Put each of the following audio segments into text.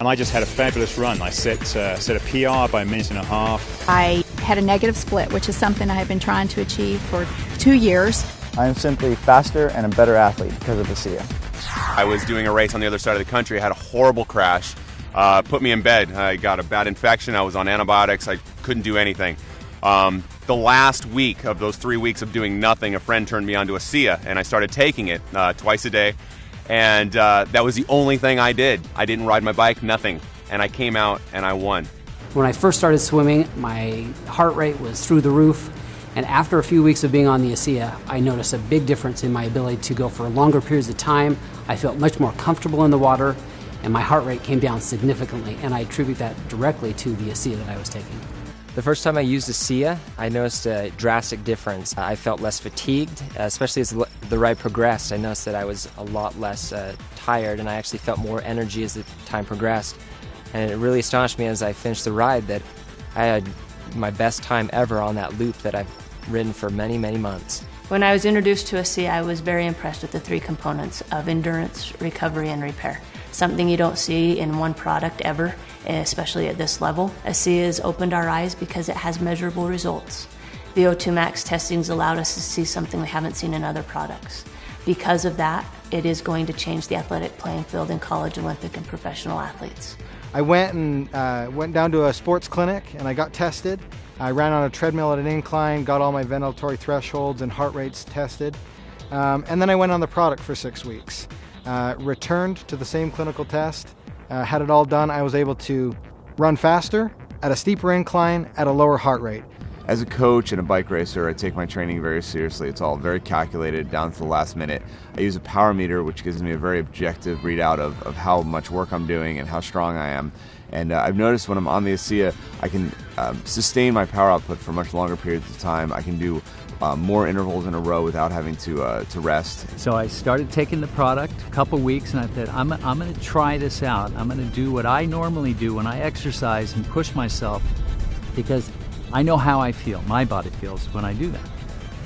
and I just had a fabulous run. I set a PR by a minute and a half. I had a negative split, which is something I have been trying to achieve for 2 years. I am simply faster and a better athlete because of ASEA. I was doing a race on the other side of the country. I had a horrible crash. Put me in bed. I got a bad infection. I was on antibiotics. I couldn't do anything. The last week of those 3 weeks of doing nothing, a friend turned me on to ASEA, and I started taking it twice a day. And that was the only thing I did. I didn't ride my bike, nothing. And I came out and I won. When I first started swimming, my heart rate was through the roof. And after a few weeks of being on the ASEA, I noticed a big difference in my ability to go for longer periods of time. I felt much more comfortable in the water, and my heart rate came down significantly. And I attribute that directly to the ASEA that I was taking. The first time I used ASEA, I noticed a drastic difference. I felt less fatigued, especially as the ride progressed. I noticed that I was a lot less tired, and I actually felt more energy as the time progressed. And it really astonished me as I finished the ride that I had my best time ever on that loop that I've ridden for many, many months. When I was introduced to ASEA, I was very impressed with the 3 components of endurance, recovery, and repair. Something you don't see in one product ever, especially at this level. ASEA has opened our eyes because it has measurable results. VO2 max testings allowed us to see something we haven't seen in other products. Because of that, it is going to change the athletic playing field in college, Olympic, and professional athletes. I went down to a sports clinic and I got tested. I ran on a treadmill at an incline, got all my ventilatory thresholds and heart rates tested. And then I went on the product for 6 weeks. Returned to the same clinical test, had it all done. I was able to run faster, at a steeper incline, at a lower heart rate. As a coach and a bike racer, I take my training very seriously. It's all very calculated down to the last minute. I use a power meter, which gives me a very objective readout of how much work I'm doing and how strong I am. And I've noticed when I'm on the ASEA, I can sustain my power output for much longer periods of time. I can do more intervals in a row without having to rest. So I started taking the product a couple weeks, and I thought, I'm going to try this out. I'm going to do what I normally do when I exercise and push myself, because I know how I feel, my body feels when I do that.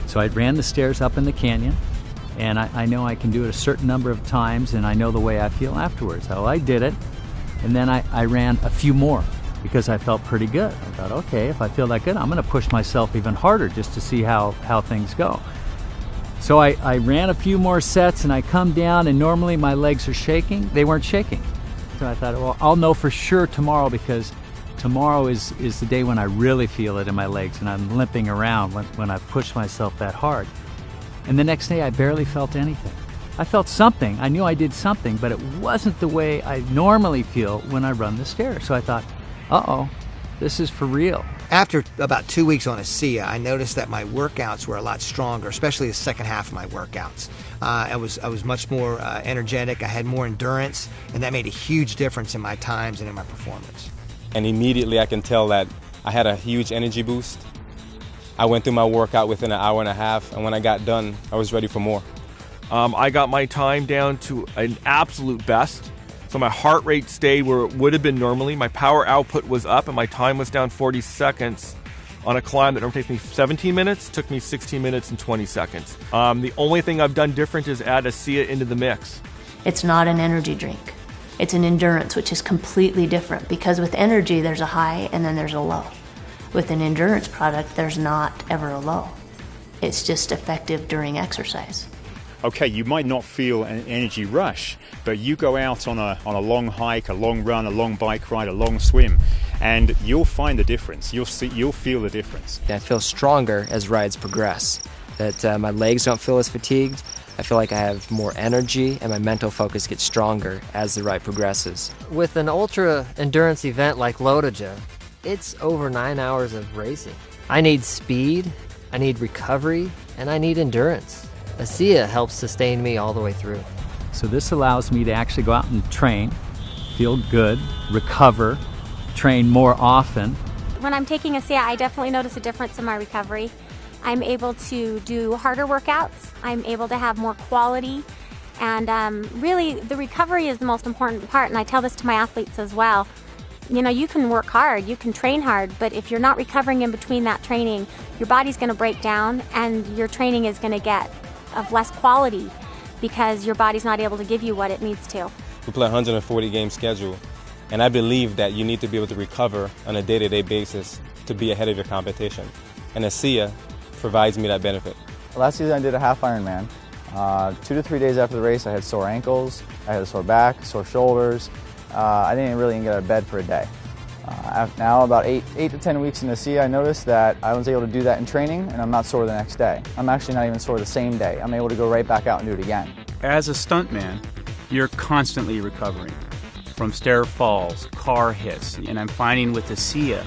So I ran the stairs up in the canyon, and I know I can do it a certain number of times, and I know the way I feel afterwards. So I did it, and then I ran a few more because I felt pretty good. I thought, okay, if I feel that good, I'm going to push myself even harder just to see how things go. So I ran a few more sets, and I come down, and normally my legs are shaking. They weren't shaking. So I thought, well, I'll know for sure tomorrow, because tomorrow is the day when I really feel it in my legs and I'm limping around when I push myself that hard. And the next day I barely felt anything. I felt something. I knew I did something, but it wasn't the way I normally feel when I run the stairs. So I thought, uh-oh, this is for real. After about 2 weeks on ASEA, I noticed that my workouts were a lot stronger, especially the second half of my workouts. I was much more energetic, I had more endurance, and that made a huge difference in my times and in my performance. And immediately I can tell that I had a huge energy boost. I went through my workout within an hour and a half, and when I got done, I was ready for more. I got my time down to an absolute best. So my heart rate stayed where it would have been normally. My power output was up, and my time was down 40 seconds on a climb that normally takes me 17 minutes, took me 16 minutes and 20 seconds. The only thing I've done different is add ASEA into the mix. It's not an energy drink. It's an endurance, which is completely different, because with energy, there's a high and then there's a low. With an endurance product, there's not ever a low. It's just effective during exercise. Okay, you might not feel an energy rush, but you go out on a long hike, a long run, a long bike ride, a long swim, and you'll find the difference. You'll feel the difference. I feel stronger as rides progress, that my legs don't feel as fatigued. I feel like I have more energy, and my mental focus gets stronger as the ride progresses. With an ultra endurance event like Löytäneet, it's over 9 hours of racing. I need speed, I need recovery, and I need endurance. ASEA helps sustain me all the way through. So this allows me to actually go out and train, feel good, recover, train more often. When I'm taking ASEA, I definitely notice a difference in my recovery. I'm able to do harder workouts. I'm able to have more quality. And really, the recovery is the most important part. And I tell this to my athletes as well. You know, you can work hard, you can train hard, but if you're not recovering in between that training, your body's going to break down and your training is going to get of less quality because your body's not able to give you what it needs to. We play a 140-game schedule, And I believe that you need to be able to recover on a day-to-day basis to be ahead of your competition. And ASEA provides me that benefit. Last season I did a half Ironman. 2 to 3 days after the race I had sore ankles, I had a sore back, sore shoulders. I didn't really even get out of bed for a day. Now about 8 to 10 weeks in ASEA, I noticed that I was able to do that in training and I'm not sore the next day. I'm actually not even sore the same day. I'm able to go right back out and do it again. As a stuntman, you're constantly recovering from stair falls, car hits, and I'm finding with ASEA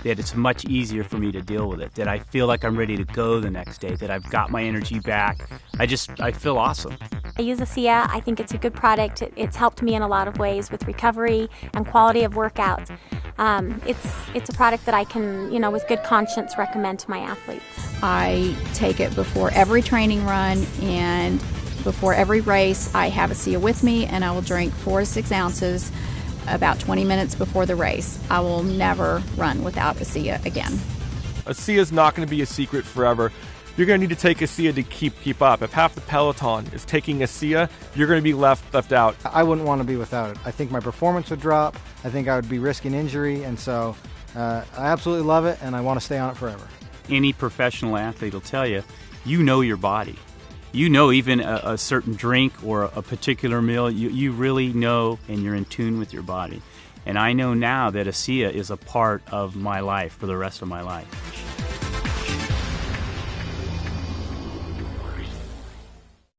that it's much easier for me to deal with it, that I feel like I'm ready to go the next day, that I've got my energy back. I feel awesome. I use ASEA. I think it's a good product. It's helped me in a lot of ways with recovery and quality of workouts. It's a product that I can, with good conscience recommend to my athletes. I take it before every training run and before every race. I have ASEA with me, and I will drink 4 to 6 ounces about 20 minutes before the race. I will never run without ASEA again. ASEA is not going to be a secret forever. You're going to need to take ASEA to keep up. If half the peloton is taking ASEA, you're going to be left out. I wouldn't want to be without it. I think my performance would drop. I think I would be risking injury, and so I absolutely love it, and I want to stay on it forever. Any professional athlete will tell you, you know your body. You know even a certain drink or a particular meal, you really know and you're in tune with your body. And I know now that ASEA is a part of my life for the rest of my life.